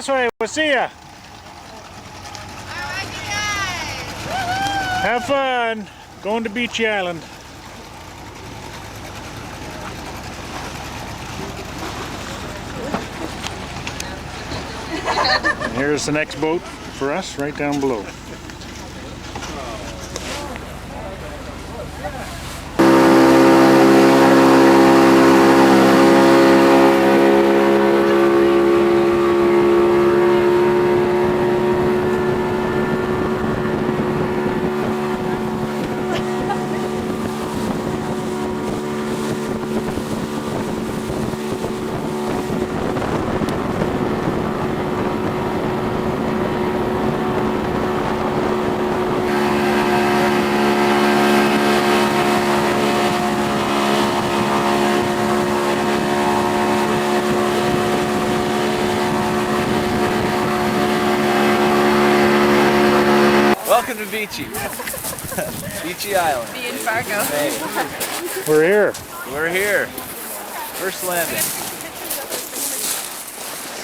this way. We'll see ya. Alright, you guys. Have fun going to Beechey Island. And here's the next boat for us right down below. Welcome to Beechey. Beechey Island. Be in Fargo. Hey, We're here. we're here. First landing.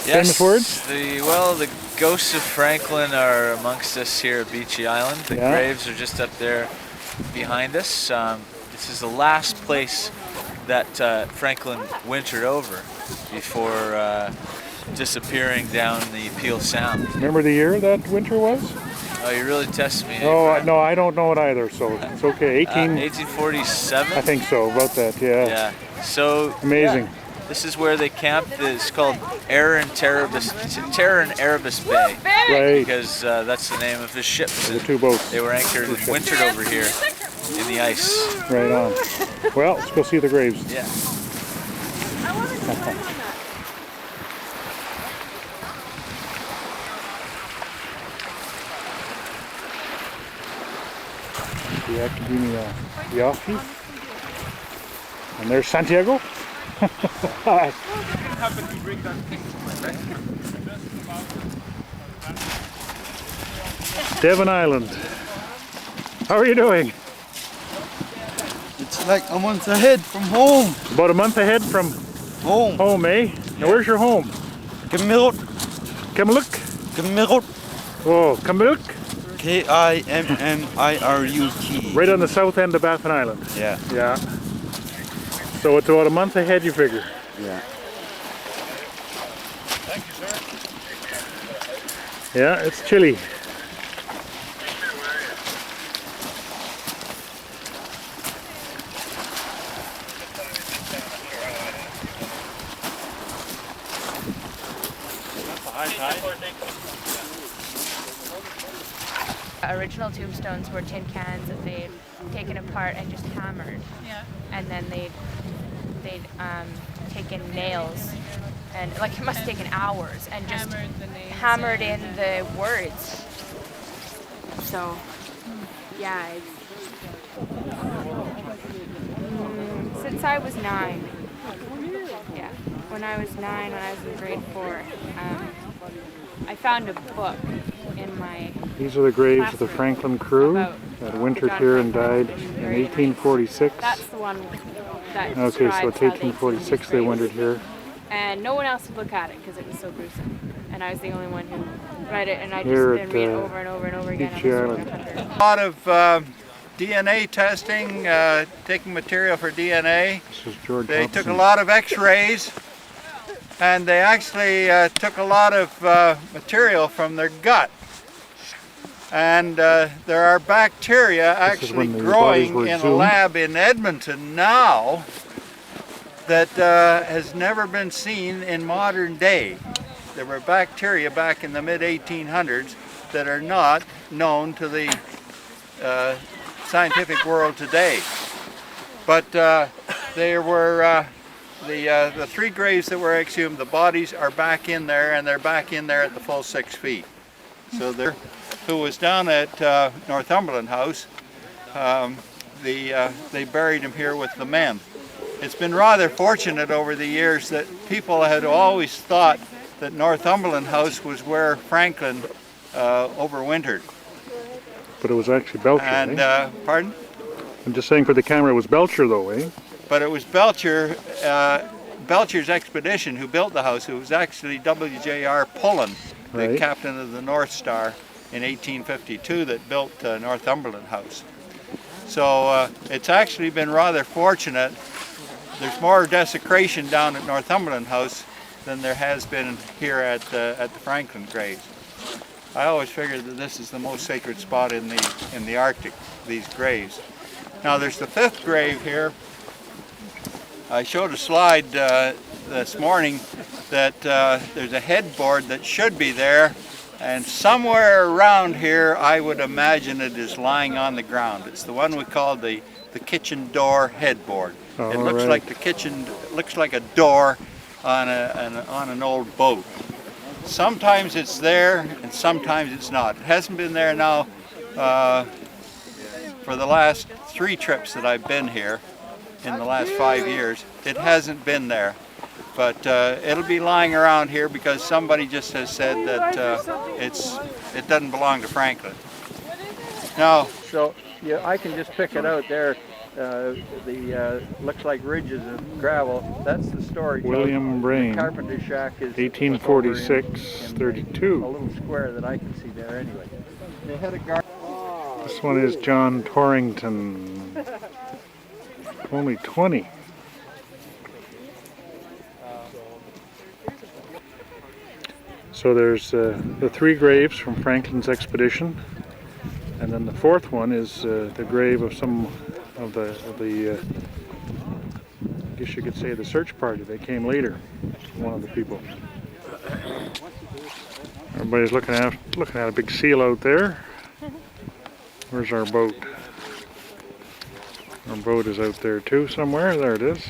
Famous words? The ghosts of Franklin are amongst us here at Beechey Island. The Yeah. graves are just up there behind us. This is the last place that Franklin wintered over before disappearing down the Peel Sound. Remember the year that winter was? Oh, you really test me. Oh, no, I don't know it either, so it's okay. 1847? I think so, about that, yeah. Yeah. So Amazing. yeah, this is where they camped. It's called Terror and Erebus Bay Right, because that's the name of the ship. the two boats. They were anchored and wintered over here in the ice. Right on. Well, let's go see the graves. Yeah. The Academia Yachi. And there's Santiago. Hi. Devon Island. How are you doing? It's like a month ahead from home. About a month ahead from Home. home, eh? Now where's your home? Kamirut. Kamaluk? Kamirut. Oh, Kamaluk? Kimmirut. Right on the south end of Baffin Island. Yeah. Yeah. So it's about a month ahead, you figure. Yeah. Yeah, it's chilly. Original tombstones were tin cans that they'd taken apart and just hammered. Yeah. And then they'd taken nails and like it must have taken hours and just hammered in the words. So yeah. Since I was 9. Yeah. When I was 9, when I was in grade 4, I found a book in my These are the graves of the Franklin crew that wintered here and died in 1846. That's the one that Okay, so describes it's how 1846 they wintered here. And no one else would look at it because it was so gruesome. And I was the only one who read it, and I just Here didn't at, read it over and over and over again. Beechey Island. A lot of DNA testing, taking material for DNA. This is George They took a Hobson. lot of x-rays, and they actually took a lot of material from their gut. And there are bacteria This is actually when the bodies growing were in a exhumed. lab in Edmonton now that has never been seen in modern day. There were bacteria back in the mid-1800s that are not known to the scientific world today. But there were the 3 graves that were exhumed, the bodies are back in there, and they're back in there at the full 6 feet. So there, who was down at Northumberland House, they buried him here with the men. It's been rather fortunate over the years that people had always thought that Northumberland House was where Franklin overwintered. But it was actually Belcher, And, eh? pardon? I'm just saying for the camera it was Belcher though, eh? But it was Belcher Belcher's expedition who built the house. It was actually W.J.R. Pullen, the Right. captain of the North Star in 1852, that built Northumberland House. So it's actually been rather fortunate. There's more desecration down at Northumberland House than there has been here at the Franklin graves. I always figured that this is the most sacred spot in the Arctic, these graves. Now there's the fifth grave here. I showed a slide this morning that there's a headboard that should be there, and somewhere around here I would imagine it is lying on the ground. It's the one we call the kitchen door headboard. It looks right. like the kitchen, looks like a door on an old boat. Sometimes it's there and sometimes it's not. It hasn't been there now for the last 3 trips that I've been here in the last 5 years. It hasn't been there, but it'll be lying around here because somebody just has said that it doesn't belong to Franklin. Now, so yeah, I can just pick it out there. Looks like ridges of gravel. That's the storage. William Brain, The carpenter shack is 1846, in a 32. little square that I can see there anyway. They had a garden. This one is John Torrington, only 20. So there's the 3 graves from Franklin's expedition, and then the 4th one is the grave of some of the I guess you could say the search party. They came later, one of the people. Everybody's looking at a big seal out there. Where's our boat? Our boat is out there too somewhere. There it is.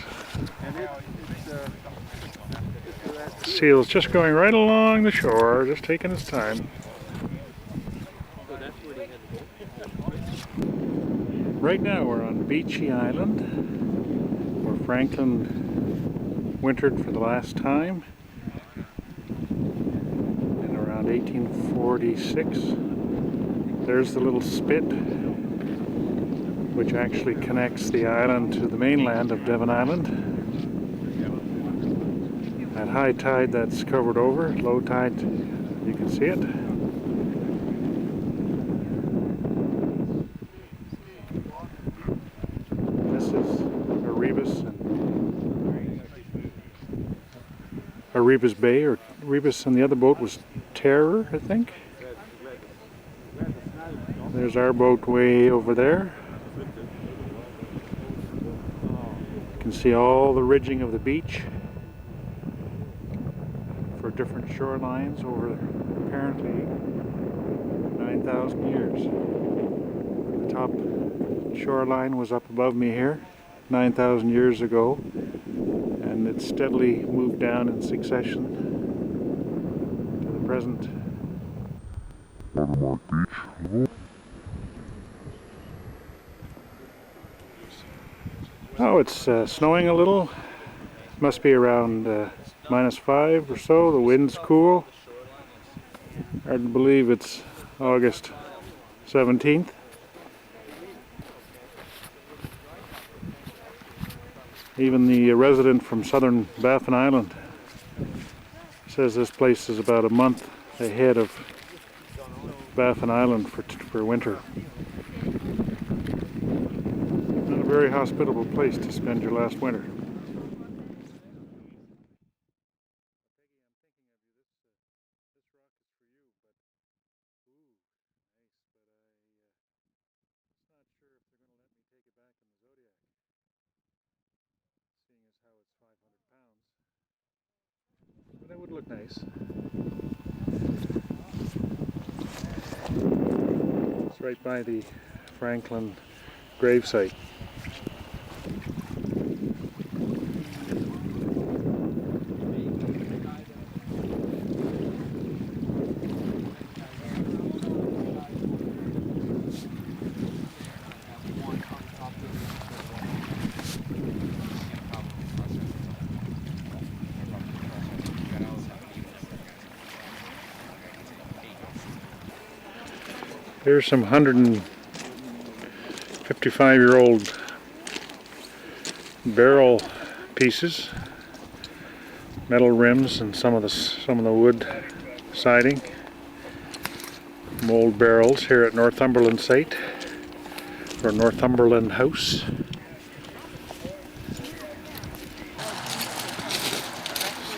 The seal's just going right along the shore, just taking its time. Right now we're on Beechey Island, where Franklin wintered for the last time in around 1846. There's the little spit which actually connects the island to the mainland of Devon Island. At high tide that's covered over, low tide you can see it. This is Erebus Bay, or Erebus, and the other boat was Terror, I think. There's our boat way over there. You can see all the ridging of the beach for different shorelines over apparently 9,000 years. The top shoreline was up above me here 9,000 years ago, and it steadily moved down in succession to the present. Oh, it's snowing a little. Must be around -5 or so. The wind's cool. Hard to believe it's August 17th. Even the resident from southern Baffin Island says this place is about a month ahead of Baffin Island for winter. Not a very hospitable place to spend your last winter. But that would look nice. It's right by the Franklin gravesite. Here's some 155-year-old barrel pieces metal rims and some of the wood siding from old barrels here at Northumberland site, or Northumberland House.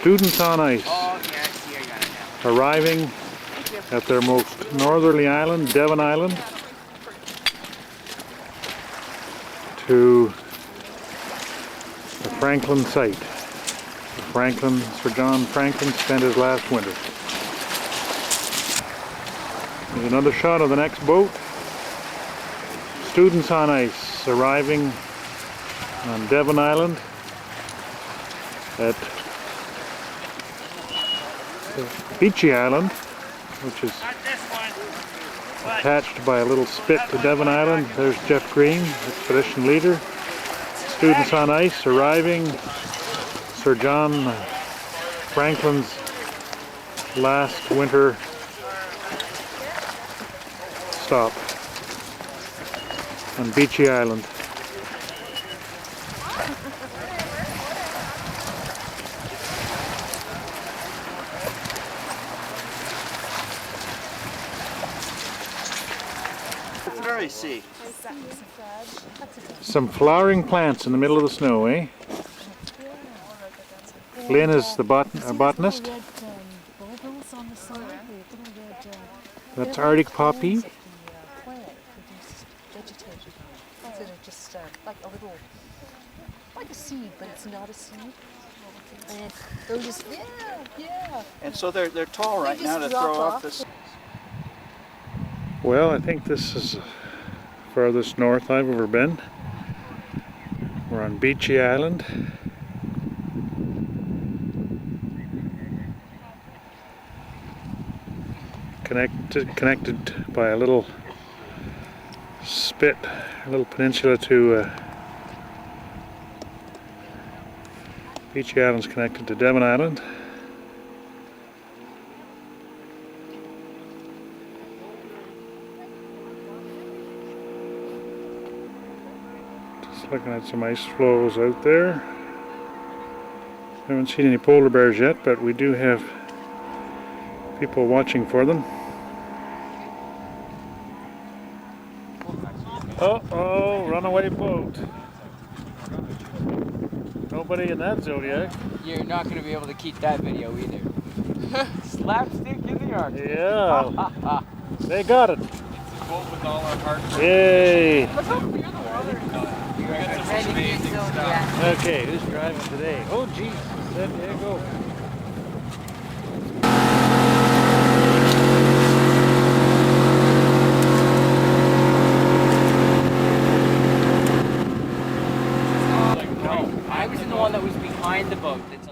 Students on ice, arriving at their most northerly island, Devon Island, to the Franklin site. Sir John Franklin spent his last winter. There's another shot of the next boat. Students on ice, arriving on Devon Island at Beechey Island, which is attached by a little spit to Devon Island. There's Jeff Green, expedition leader. Students on ice, arriving Sir John Franklin's last winter stop on Beechey Island. What do I see? Some flowering plants in the middle of the snow, eh? Lynn is the botanist. That's Arctic poppy. Like a seed, but it's not a seed. And they'll just, yeah. And so they're tall right They now just to throw drop off this. Well, I think this is the farthest north I've ever been. We're on Beechey Island. Connected by a little spit, a little peninsula to Beechey Island's connected to Devon Island. Just looking at some ice floes out there. Haven't seen any polar bears yet, but we do have people watching for them. Uh-oh, runaway boat. Nobody in that Zodiac. You're not going to be able to keep that video either. Slapstick in the Arctic. Yeah. They got it. It's a boat with all our heart. Yay. Ready to Zodiac. Okay, who's driving today? Oh, geez. San Diego. No, I was in the one that was behind the boat. That's